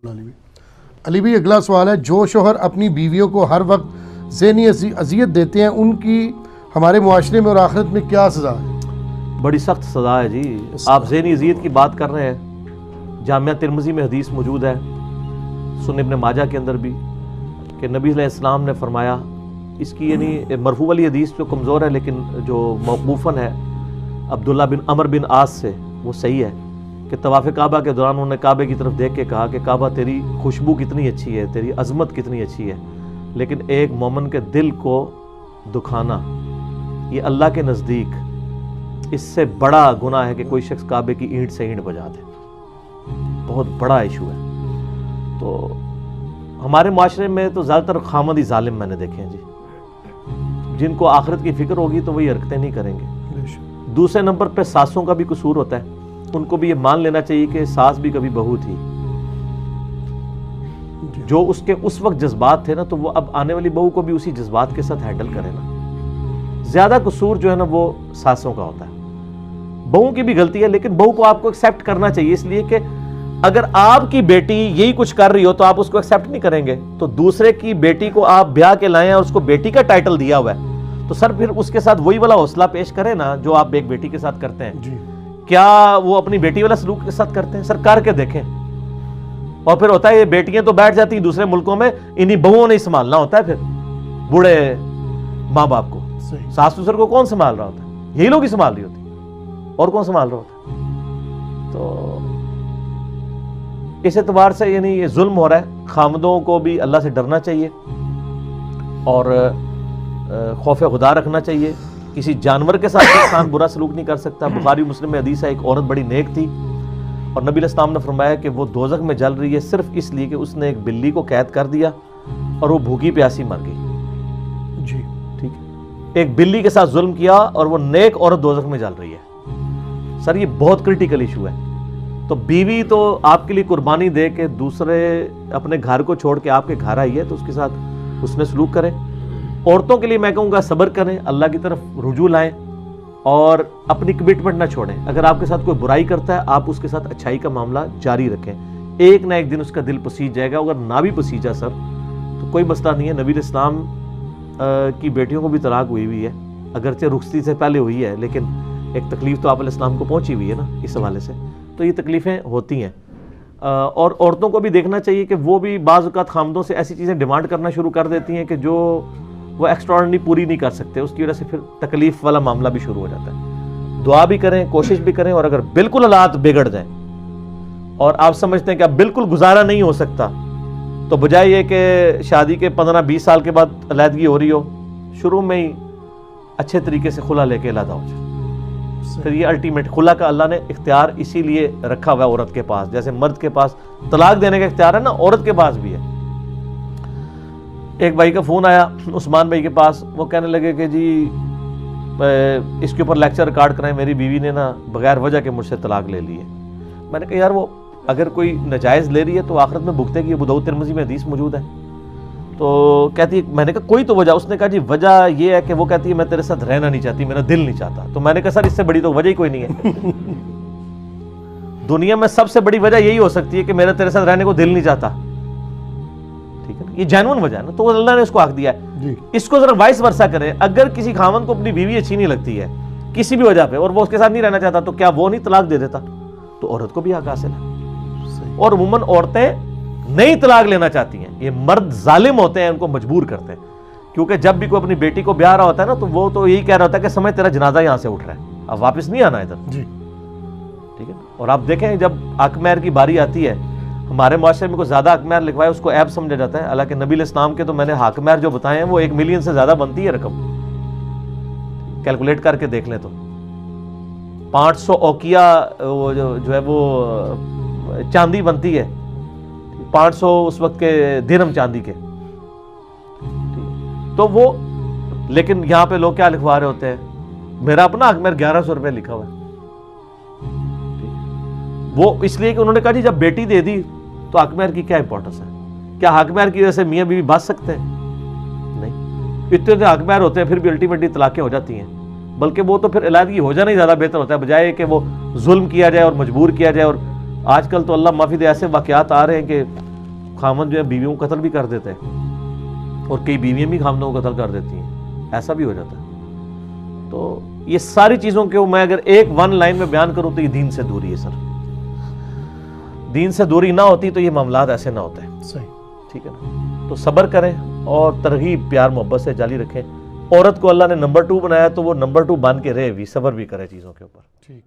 علی بھی اگلا سوال ہے، جو شوہر اپنی بیویوں کو ہر وقت ذہنی اذیت دیتے ہیں ان کی ہمارے معاشرے میں اور آخرت میں کیا سزا ہے؟ بڑی سخت سزا ہے جی. آپ ذہنی اذیت کی بات کر رہے ہیں. جامعہ ترمذی میں حدیث موجود ہے، سنن ابن ماجہ کے اندر بھی، کہ نبی علیہ السلام نے فرمایا، اس کی یعنی مرفوع والی حدیث جو کمزور ہے لیکن جو موقوفاً ہے عبداللہ بن عمر بن عاص سے، وہ صحیح ہے، کہ طواف کعبہ کے دوران انہوں نے کعبے کی طرف دیکھ کے کہا کہ کعبہ تیری خوشبو کتنی اچھی ہے، تیری عظمت کتنی اچھی ہے، لیکن ایک مومن کے دل کو دکھانا یہ اللہ کے نزدیک اس سے بڑا گناہ ہے کہ کوئی شخص کعبے کی اینٹ سے اینٹ بجا دے. بہت بڑا ایشو ہے. تو ہمارے معاشرے میں تو زیادہ تر خامدی ظالم میں نے دیکھے ہیں جی، جن کو آخرت کی فکر ہوگی تو وہی حرکتیں نہیں کریں گے. دوسرے نمبر پہ ساسوں کا بھی قصور ہوتا ہے. ان کو بھی یہ مان لینا چاہیے کہ ساس بھی کبھی بہو تھی. جو اس کے اس وقت جذبات تھے نا، تو وہ اب آنے والی بہو کو بھی اسی جذبات کے ساتھ ہینڈل کرے نا. زیادہ قصور جو ہے نا وہ ساسوں کا ہوتا ہے. بہو کی بھی غلطی ہے، لیکن بہو کو آپ کو ایکسیپٹ کرنا چاہیے، اس لیے کہ اگر آپ کی بیٹی یہی کچھ کر رہی ہو تو آپ اس کو ایکسیپٹ نہیں کریں گے. تو دوسرے کی بیٹی کو آپ بیاہ کے لائیں اور اس کو بیٹی کا ٹائٹل دیا ہوا ہے، تو سر پھر اس کے ساتھ وہی والا حوصلہ پیش کرے نا جو آپ ایک بیٹی کے ساتھ کرتے ہیں. کیا وہ اپنی بیٹی والا سلوک کے ساتھ کرتے ہیں؟ سر کر کے دیکھیں. اور پھر ہوتا ہے یہ بیٹیاں تو بیٹھ جاتی ہیں دوسرے ملکوں میں، انہی بہوؤں نے سنبھالنا ہوتا ہے پھر بوڑھے ماں باپ کو. ساس سسر کو کون سنبھال رہا ہوتا ہے؟ یہی لوگ ہی سنبھال رہی ہوتی، اور کون سنبھال رہا ہوتا ہے؟ تو اس اعتبار سے یعنی یہ ظلم ہو رہا ہے. خامدوں کو بھی اللہ سے ڈرنا چاہیے اور خوف خدا رکھنا چاہیے. کسی جانور کے ساتھ انسان برا سلوک نہیں کر سکتا. بخاری مسلم میں حدیث ہے، ایک عورت بڑی نیک تھی اور نبی علیہ السلام نے فرمایا کہ وہ دوزخ میں جل رہی ہے صرف اس لیے کہ اس نے ایک بلی کو قید کر دیا اور وہ بھوکی پیاسی مر گئی. جی ٹھیک ہے، ایک بلی کے ساتھ ظلم کیا اور وہ نیک عورت دوزخ میں جل رہی ہے. سر یہ بہت کرٹیکل ایشو ہے. تو بیوی تو آپ کے لیے قربانی دے کے دوسرے اپنے گھر کو چھوڑ کے آپ کے گھر آئی ہے تو اس کے ساتھ اس نے سلوک کرے. عورتوں کے لیے میں کہوں گا صبر کریں، اللہ کی طرف رجوع لائیں اور اپنی کمٹمنٹ نہ چھوڑیں. اگر آپ کے ساتھ کوئی برائی کرتا ہے آپ اس کے ساتھ اچھائی کا معاملہ جاری رکھیں. ایک نہ ایک دن اس کا دل پسیج جائے گا. اگر نہ بھی پسیجا سر تو کوئی مسئلہ نہیں ہے. نبی علیہ السلام کی بیٹیوں کو بھی طلاق ہوئی ہے، اگرچہ رخصتی سے پہلے ہوئی ہے، لیکن ایک تکلیف تو آپ علیہ السلام کو پہنچی ہوئی ہے نا اس حوالے سے. تو یہ تکلیفیں ہوتی ہیں. اور عورتوں کو بھی دیکھنا چاہیے کہ وہ بھی بعض اوقات خامدوں سے ایسی چیزیں ڈیمانڈ کرنا شروع کر دیتی ہیں کہ جو وہ ایکسٹراڈنری پوری نہیں کر سکتے. اس کی وجہ سے پھر تکلیف والا معاملہ بھی شروع ہو جاتا ہے. دعا بھی کریں، کوشش بھی کریں، اور اگر بالکل حالات بگڑ جائیں اور آپ سمجھتے ہیں کہ اب بالکل گزارا نہیں ہو سکتا، تو بجائے یہ کہ شادی کے 15-20 سال کے بعد علیحدگی ہو رہی ہو، شروع میں ہی اچھے طریقے سے خلا لے کے علیحدہ ہو جائے. پھر یہ الٹیمیٹ خلا کا اللہ نے اختیار اسی لیے رکھا ہوا ہے عورت کے پاس. جیسے مرد کے پاس طلاق دینے کا اختیار ہے نا، عورت کے پاس بھی ہے. ایک بھائی کا فون آیا عثمان بھائی کے پاس، وہ کہنے لگے کہ جی اس کے اوپر لیکچر ریکارڈ کرائیں، میری بیوی نے نا بغیر وجہ کے مجھ سے طلاق لے لی ہے. میں نے کہا یار وہ اگر کوئی ناجائز لے رہی ہے تو آخرت میں بھگتے گی. ابو داؤد ترمذی میں حدیث موجود ہے. تو کہتی ہے، میں نے کہا کوئی تو وجہ. اس نے کہا جی وجہ یہ ہے کہ وہ کہتی ہے میں تیرے ساتھ رہنا نہیں چاہتی، میرا دل نہیں چاہتا. تو میں نے کہا سر اس سے بڑی تو وجہ ہی کوئی نہیں ہے. دنیا میں سب سے بڑی وجہ یہی ہو سکتی ہے کہ میرا تیرے ساتھ رہنے کو دل نہیں چاہتا. ٹھیک ہے، یہ جینون وجہ ہے نا، تو اللہ نے اس کو حق دیا ہے. اس کو ذرا وائس ورسا کریں. اگر کسی خاوند کو اپنی بیوی اچھی نہیں لگتی ہے کسی بھی وجہ پہ اور وہ اس کے ساتھ نہیں رہنا چاہتا، تو کیا وہ نہیں طلاق دے دیتا؟ تو عورت کو بھی حق حاصل ہے. اور عموماً عورتیں نہیں طلاق لینا چاہتی ہیں. یہ مرد ظالم ہوتے ہیں، ان کو مجبور کرتے ہیں. کیونکہ جب بھی کوئی اپنی بیٹی کو بیاہ رہا ہوتا ہے نا، تو وہ تو یہی کہہ رہا ہوتا ہے کہ سمجھ تیرا جنازہ یہاں سے اٹھ رہا ہے، اب واپس نہیں آنا ادھر. ٹھیک ہے. اور آپ دیکھیں جب حق مہر کی باری آتی ہے، ہمارے معاشرے میں کوئی زیادہ حق مہر لکھوائے اس کو عیب سمجھا جاتا ہے. حالانکہ نبی علیہ السلام کے تو میں نے حق مہر جو بتائے ہیں وہ 1 ملین سے زیادہ بنتی ہے رقم. کیلکولیٹ کر کے دیکھ لیں تو 500 اوقیہ جو ہے وہ چاندی بنتی ہے. 500 اس وقت کے درہم چاندی کے. تو وہ لیکن یہاں پہ لوگ کیا لکھوا رہے ہوتے ہیں؟ میرا اپنا حق مہر 1100 روپے لکھا ہوا ہے. وہ اس لیے کہ انہوں نے کہا جی جب بیٹی دے دی تو حق مہر کی کیا امپورٹنس ہے؟ کیا حق مہر کی وجہ سے میاں بیوی بچ سکتے ہیں؟ نہیں. اتنے حق مہر ہوتے ہیں پھر بھی الٹیمیٹلی طلاقیں ہو جاتی ہیں. بلکہ وہ تو پھر علیحدگی ہو جانا ہی زیادہ بہتر ہوتا ہے، بجائے کہ وہ ظلم کیا جائے اور مجبور کیا جائے. اور آج کل تو اللہ معافی دے ایسے واقعات آ رہے ہیں کہ خامند جو ہے بیویوں کو قتل بھی کر دیتے ہیں اور کئی بیویاں بھی خامدوں کو قتل کر دیتی ہیں، ایسا بھی ہو جاتا ہے۔ تو یہ ساری چیزوں کے میں اگر ایک ون لائن میں بیان کروں تو یہ دین سے دوری ہے سر۔ دین سے دوری نہ ہوتی تو یہ معاملات ایسے نہ ہوتے، صحیح، ٹھیک ہے نا؟ تو صبر کریں اور ترغیب پیار محبت سے جاری رکھیں۔ عورت کو اللہ نے نمبر 2 بنایا تو وہ نمبر 2 بن کے رہے بھی، صبر بھی کرے چیزوں کے اوپر۔ ٹھیک۔